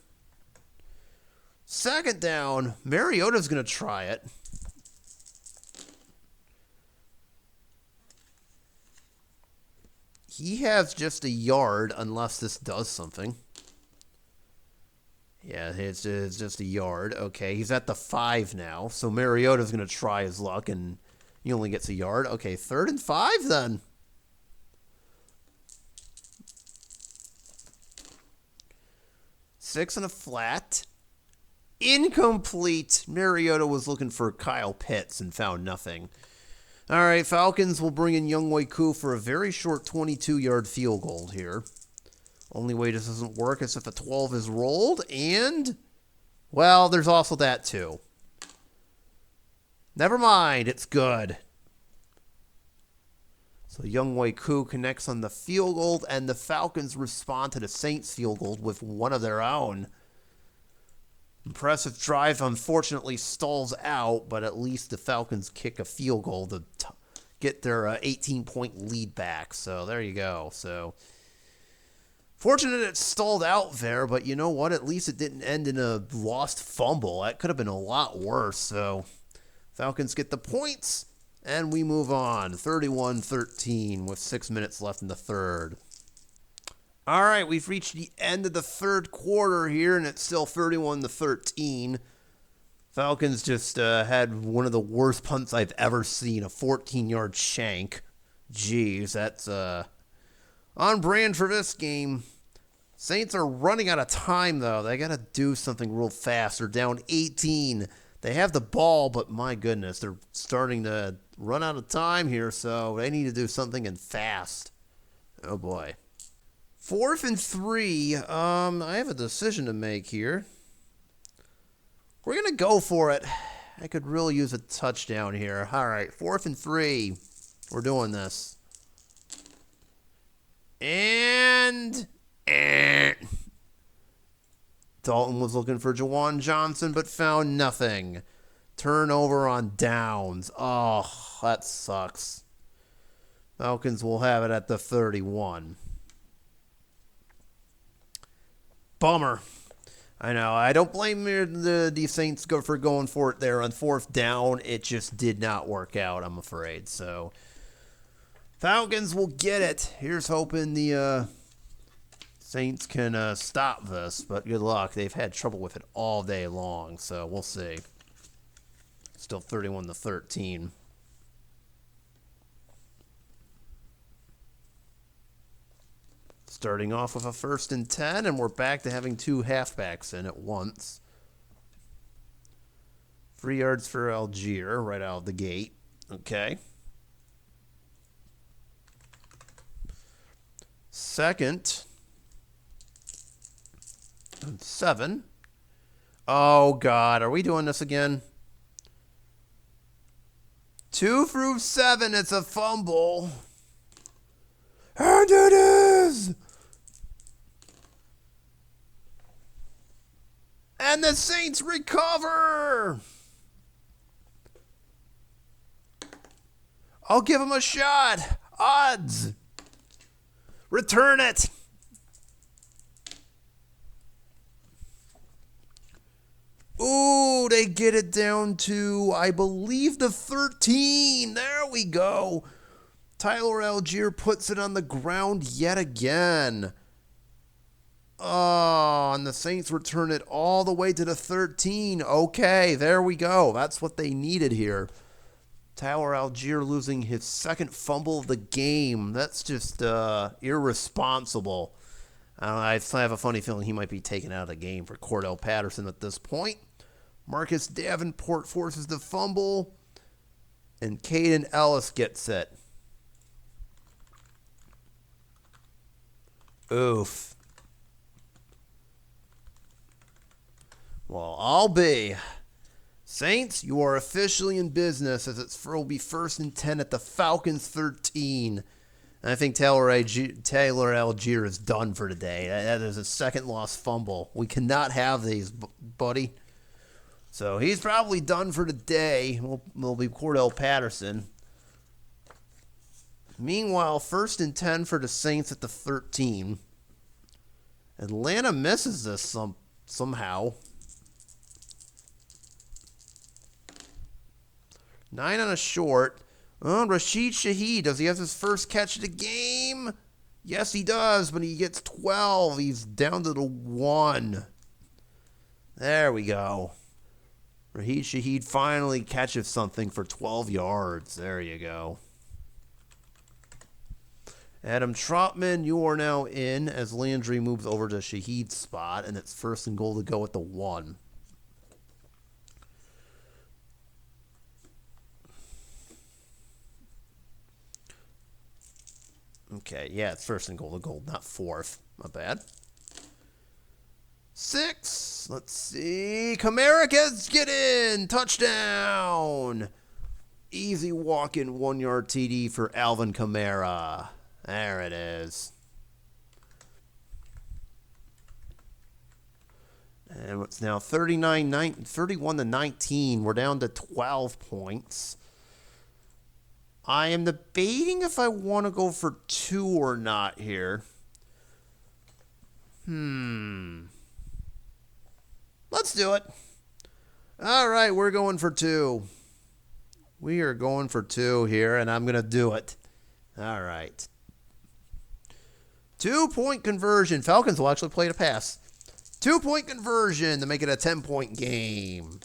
Speaker 1: 2nd down. Mariota's going to try it. He has just a yard unless this does something. Yeah, it's just a yard. Okay, he's at the 5 now. So Mariota's going to try his luck, and he only gets a yard. Okay, 3rd and 5 then. Six and a flat. Incomplete. Mariota was looking for Kyle Pitts and found nothing. All right, Falcons will bring in Younghoe Koo for a very short 22-yard field goal here. Only way this doesn't work is if the 12 is rolled, and, well, there's also that too. Never mind, it's good. So Younghoe Koo connects on the field goal, and the Falcons respond to the Saints field goal with one of their own. Impressive drive, unfortunately, stalls out, but at least the Falcons kick a field goal to get their 18-point lead back. So there you go. So fortunate it stalled out there, but you know what? At least it didn't end in a lost fumble. That could have been a lot worse. So Falcons get the points, and we move on. 31-13 with 6 minutes left in the third. All right, we've reached the end of the third quarter here, and it's still 31-13. Falcons just had one of the worst punts I've ever seen, a 14-yard shank. Jeez, that's on brand for this game. Saints are running out of time, though. They got to do something real fast. They're down 18. They have the ball, but my goodness, they're starting to run out of time here, so they need to do something and fast. Oh, boy. 4th and 3. I have a decision to make here. We're going to go for it. I could really use a touchdown here. All right, 4th and 3. We're doing this. And Dalton was looking for Jawan Johnson, but found nothing. Turnover on downs. Oh, that sucks. Falcons will have it at the 31. Bummer. I know. I don't blame the Saints for going for it there on 4th down. It just did not work out, I'm afraid. So, Falcons will get it. Here's hoping the Saints can stop this, but good luck. They've had trouble with it all day long, so we'll see. Still 31-13. Starting off with a 1st and 10, and we're back to having 2 halfbacks in at once. 3 yards for Algier right out of the gate. Okay. 2nd and 7. Oh, God. Are we doing this again? 2 through 7. It's a fumble. And it is! And the Saints recover! I'll give them a shot. Odds. Return it. Ooh, they get it down to, I believe, the 13. There we go. Tyler Algier puts it on the ground yet again. Oh, and the Saints return it all the way to the 13. Okay, there we go. That's what they needed here. Tyler Algier losing his 2nd fumble of the game. That's just irresponsible. I have a funny feeling he might be taken out of the game for Cordell Patterson at this point. Marcus Davenport forces the fumble, and Caden Ellis gets it. Oof. Well, I'll be. Saints, you are officially in business as it will be 1st and 10 at the Falcons 13. And I think Taylor Algier is done for today. That is a 2nd lost fumble. We cannot have these, buddy. So he's probably done for today. Will be Cordell Patterson. Meanwhile, 1st and 10 for the Saints at the 13. Atlanta misses this somehow. 9 on a short. Oh, Rashid Shaheed, does he have his first catch of the game? Yes, he does, but he gets 12. He's down to the 1. There we go. Rashid Shaheed finally catches something for 12 yards. There you go. Adam Trotman, you are now in as Landry moves over to Shaheed's spot, and it's 1st and goal to go at the 1. Okay, yeah, it's 1st and goal to goal, not 4th. Not bad. 6. Let's see. Kamara get in. Touchdown. Easy walk-in 1-yard TD for Alvin Kamara. There it is. And it's now 31-19. We're down to 12 points. I am debating if I want to go for 2 or not here. Let's do it. All right, we're going for 2. We are going for 2 here, and I'm going to do it. All right. 2-point conversion. Falcons will actually play to pass. 2-point conversion to make it a 10-point game.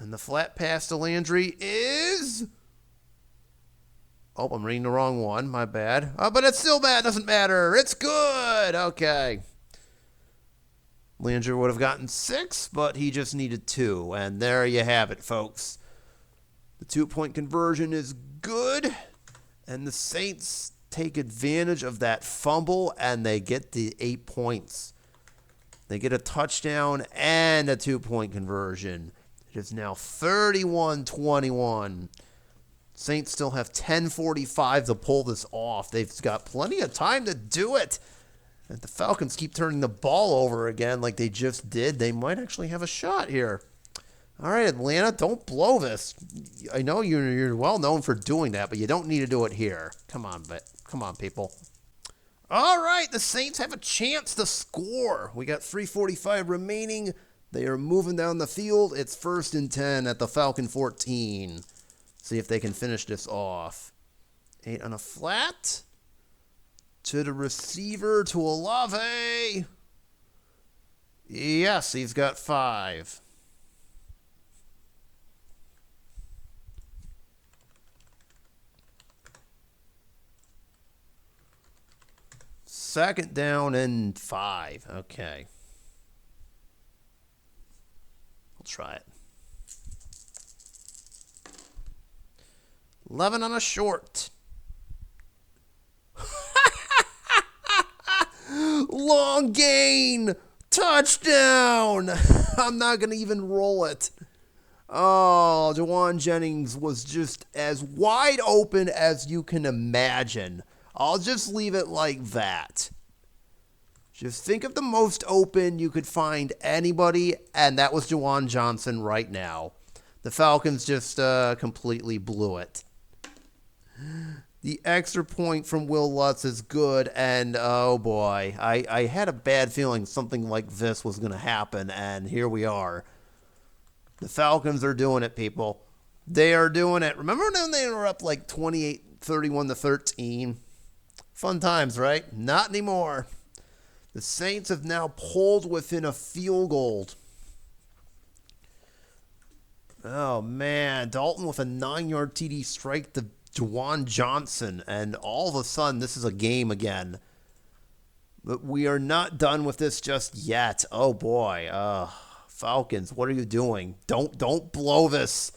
Speaker 1: And the flat pass to Landry is... Oh, I'm reading the wrong one. My bad. Oh, but it's still bad. Doesn't matter. It's good. Okay. Landry would have gotten 6, but he just needed 2. And there you have it, folks. The 2-point conversion is good. And the Saints take advantage of that fumble, and they get the 8 points. They get a touchdown and a 2-point conversion. It is now 31-21. Saints still have 10:45 to pull this off. They've got plenty of time to do it. If the Falcons keep turning the ball over again like they just did, they might actually have a shot here. All right, Atlanta, don't blow this. I know you're well known for doing that, but you don't need to do it here. Come on, people. All right, the Saints have a chance to score. We got 3:45 remaining. They are moving down the field. It's 1st and 10 at the Falcon 14. See if they can finish this off. 8 on a flat. To the receiver, to Olave. Yes, he's got 5. Second down and 5. Okay. We'll try it. 11 on a short. Long gain. Touchdown. I'm not going to even roll it. Oh, Jawan Jennings was just as wide open as you can imagine. I'll just leave it like that. Just think of the most open you could find anybody, and that was Jawan Johnson right now. The Falcons just completely blew it. The extra point from Will Lutz is good, and oh boy, I had a bad feeling something like this was going to happen, and here we are. The Falcons are doing it, people. They are doing it. Remember when they were up like 28-31-13? Fun times, right? Not anymore. The Saints have now pulled within a field goal. Oh, man. Dalton with a 9-yard TD strike to Jawan Johnson. And all of a sudden, this is a game again. But we are not done with this just yet. Oh, boy. Falcons, what are you doing? Don't blow this.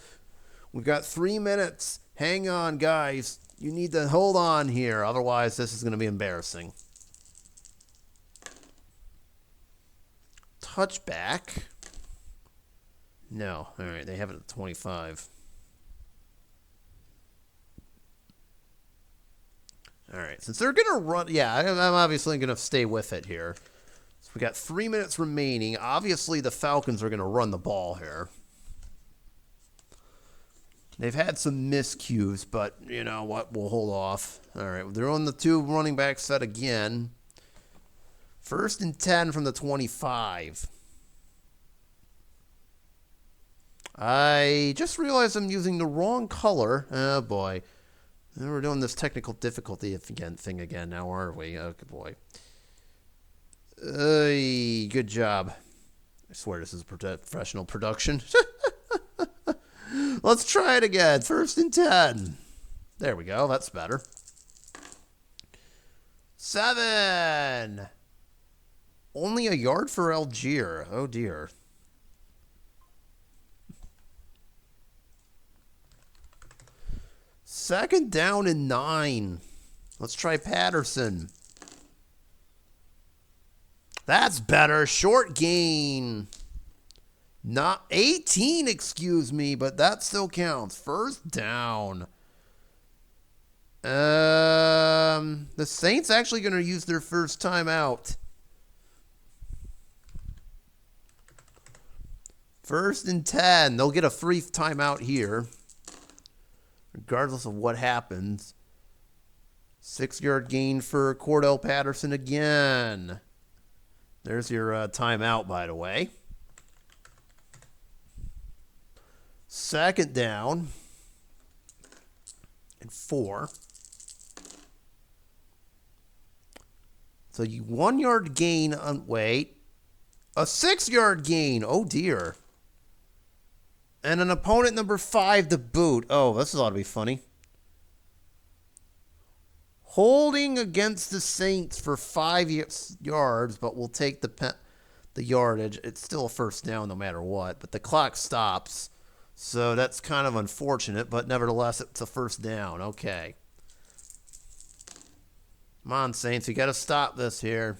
Speaker 1: We've got 3 minutes. Hang on, guys. You need to hold on here. Otherwise, this is going to be embarrassing. Touchback. No. All right, they have it at 25. All right, since they're going to run, yeah, I'm obviously going to stay with it here. So we got 3 minutes remaining. Obviously, the Falcons are going to run the ball here. They've had some miscues, but you know what? We'll hold off. All right, they're on the 2 running back set again. 1st and 10 from the 25. I just realized I'm using the wrong color. Oh, boy. We're doing this technical difficulty thing again now, aren't we? Oh, good boy. Good job. I swear this is a professional production. Let's try it again. 1st and 10. There we go. That's better. 7. Only a yard for Algier. Oh, dear. Second down and 9. Let's try Patterson. That's better. Short gain. Not 18, excuse me, but that still counts. 1st down. The Saints actually going to use their first timeout. 1st and 10. They'll get a free timeout here, regardless of what happens. 6-yard gain for Cordell Patterson again. There's your timeout, by the way. 2nd down and 4. So you 1-yard gain on wait. A 6-yard gain. Oh dear. And an opponent number 5 to boot. Oh, this ought to be funny. Holding against the Saints for 5 yards, but we'll take the yardage. It's still a first down no matter what, but the clock stops. So that's kind of unfortunate, but nevertheless, it's a first down. Okay. Come on, Saints. We got to stop this here.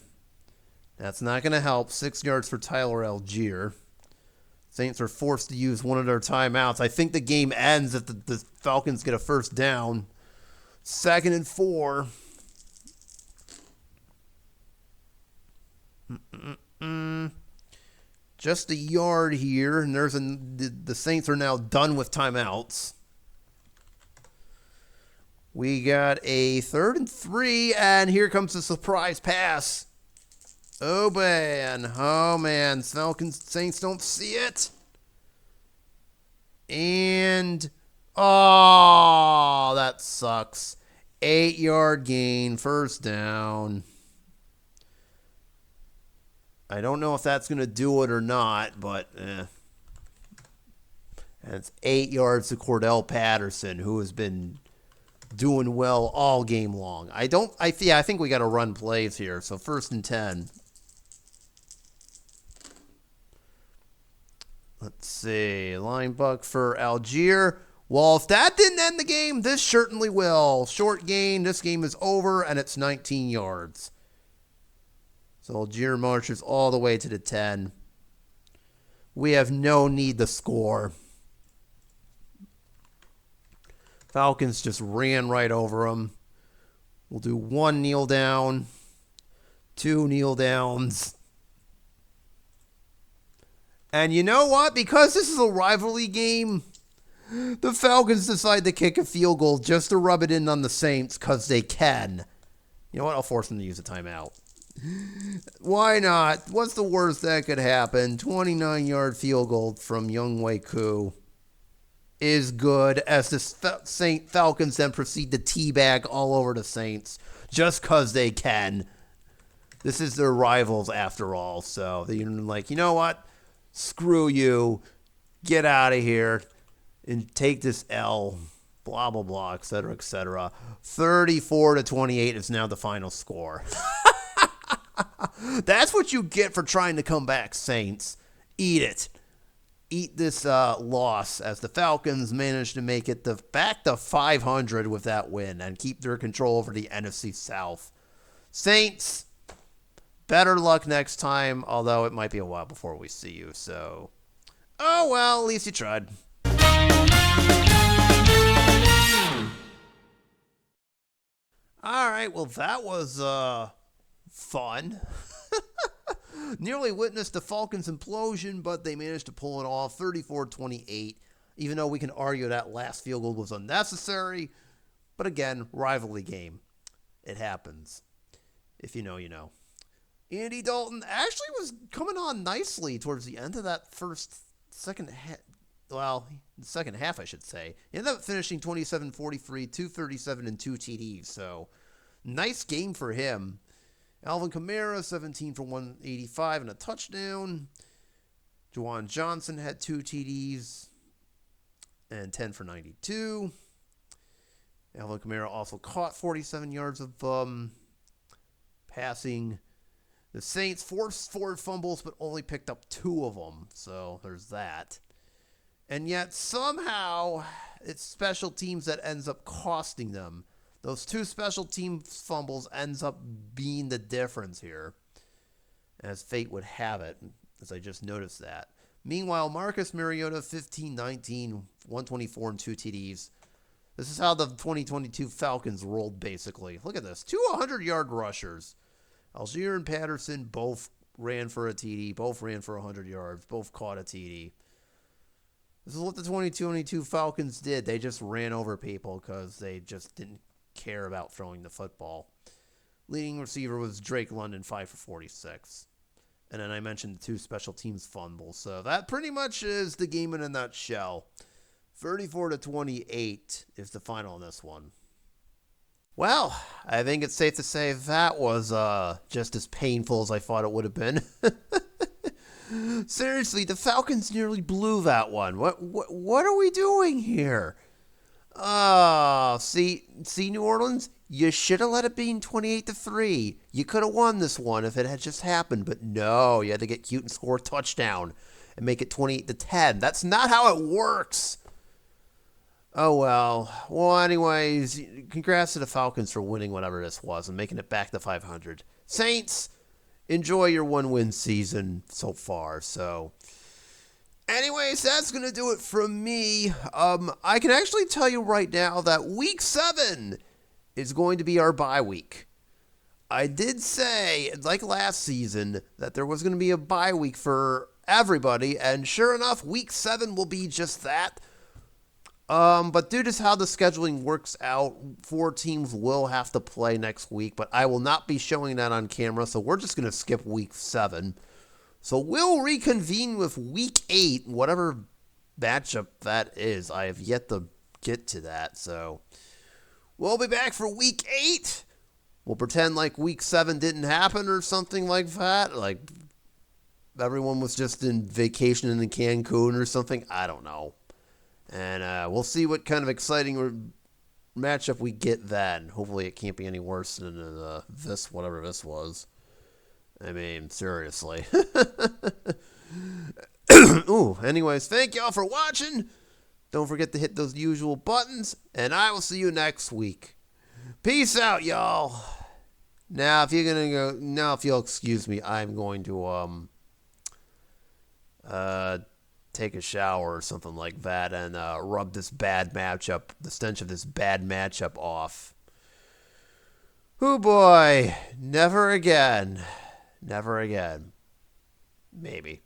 Speaker 1: That's not going to help. 6 yards for Tyler Algier. Saints are forced to use one of their timeouts. I think the game ends if the Falcons get a first down. 2nd and 4. Just a yard here, and the Saints are now done with timeouts. We got a 3rd and 3, and here comes the surprise pass. Oh, man. Falcons, Saints don't see it. And, oh, that sucks. 8-yard gain, first down. I don't know if that's going to do it or not, but And it's 8 yards to Cordell Patterson, who has been doing well all game long. I think we got to run plays here. So 1st and 10. Let's see. Line buck for Algier. Well, if that didn't end the game, this certainly will. Short gain. This game is over, and it's 19 yards. So Algier marches all the way to the 10. We have no need to score. Falcons just ran right over them. We'll do 1 kneel down, 2 kneel downs. And you know what? Because this is a rivalry game, the Falcons decide to kick a field goal just to rub it in on the Saints because they can. You know what? I'll force them to use a timeout. Why not? What's the worst that could happen? 29-yard field goal from Younghoe Koo is good as the Falcons then proceed to teabag all over the Saints just because they can. This is their rivals after all. So they're like, you know what? Screw you. Get out of here and take this L. Blah, blah, blah, et cetera, et cetera. 34-28 is now the final score. That's what you get for trying to come back, Saints. Eat it. Eat this loss as the Falcons managed to make it back to 500 with that win and keep their control over the NFC South. Saints, better luck next time, although it might be a while before we see you. So, oh well, at least you tried. All right, well, that was fun. Nearly witnessed the Falcons' implosion, but they managed to pull it off 34-28, even though we can argue that last field goal was unnecessary. But again, rivalry game. It happens. If you know, you know. Andy Dalton actually was coming on nicely towards the end of that second half, I should say. He ended up finishing 27-43, 237, and 2 TDs. So, nice game for him. Alvin Kamara, 17 for 185 and a touchdown. Juwan Johnson had 2 TDs and 10 for 92. Alvin Kamara also caught 47 yards of passing. The Saints forced 4 fumbles, but only picked up 2 of them. So there's that. And yet somehow it's special teams that ends up costing them. Those 2 special team fumbles ends up being the difference here, as fate would have it, as I just noticed that. Meanwhile, Marcus Mariota, 15-19, 124 and 2 TDs. This is how the 2022 Falcons rolled, basically. Look at this. 2 100-yard rushers. Algier and Patterson both ran for a TD, both ran for 100 yards, both caught a TD. This is what the 2022 Falcons did. They just ran over people because they just didn't care about throwing the football. Leading receiver was Drake London, 5 for 46. And then I mentioned the 2 special teams fumbles. So that pretty much is the game in a nutshell. 34-28 is the final on this one. Well, I think it's safe to say that was just as painful as I thought it would have been. Seriously, the Falcons nearly blew that one. What are we doing here? Oh, see, New Orleans, you should have let it be 28-3. You could have won this one if it had just happened, but no, you had to get cute and score a touchdown and make it 28-10. That's not how it works. Oh well. Well, anyways, congrats to the Falcons for winning whatever this was and making it back to 500. Saints, enjoy your one-win season so far. So, anyways, that's going to do it from me. I can actually tell you right now that week 7 is going to be our bye week. I did say, like last season, that there was going to be a bye week for everybody, and sure enough, week 7 will be just that. But due to how the scheduling works out, 4 teams will have to play next week, but I will not be showing that on camera, so we're just going to skip week 7. So we'll reconvene with week 8, whatever matchup that is. I have yet to get to that, so we'll be back for week 8. We'll pretend like week 7 didn't happen or something like that, like everyone was just in vacation in Cancun or something. I don't know. And we'll see what kind of exciting matchup we get then. Hopefully it can't be any worse than whatever this was. I mean, seriously. Ooh, anyways, thank y'all for watching. Don't forget to hit those usual buttons, and I will see you next week. Peace out, y'all. Now, if you'll excuse me, I'm going to take a shower or something like that and rub the stench of this bad matchup off. Oh boy, never again. Never again. Maybe.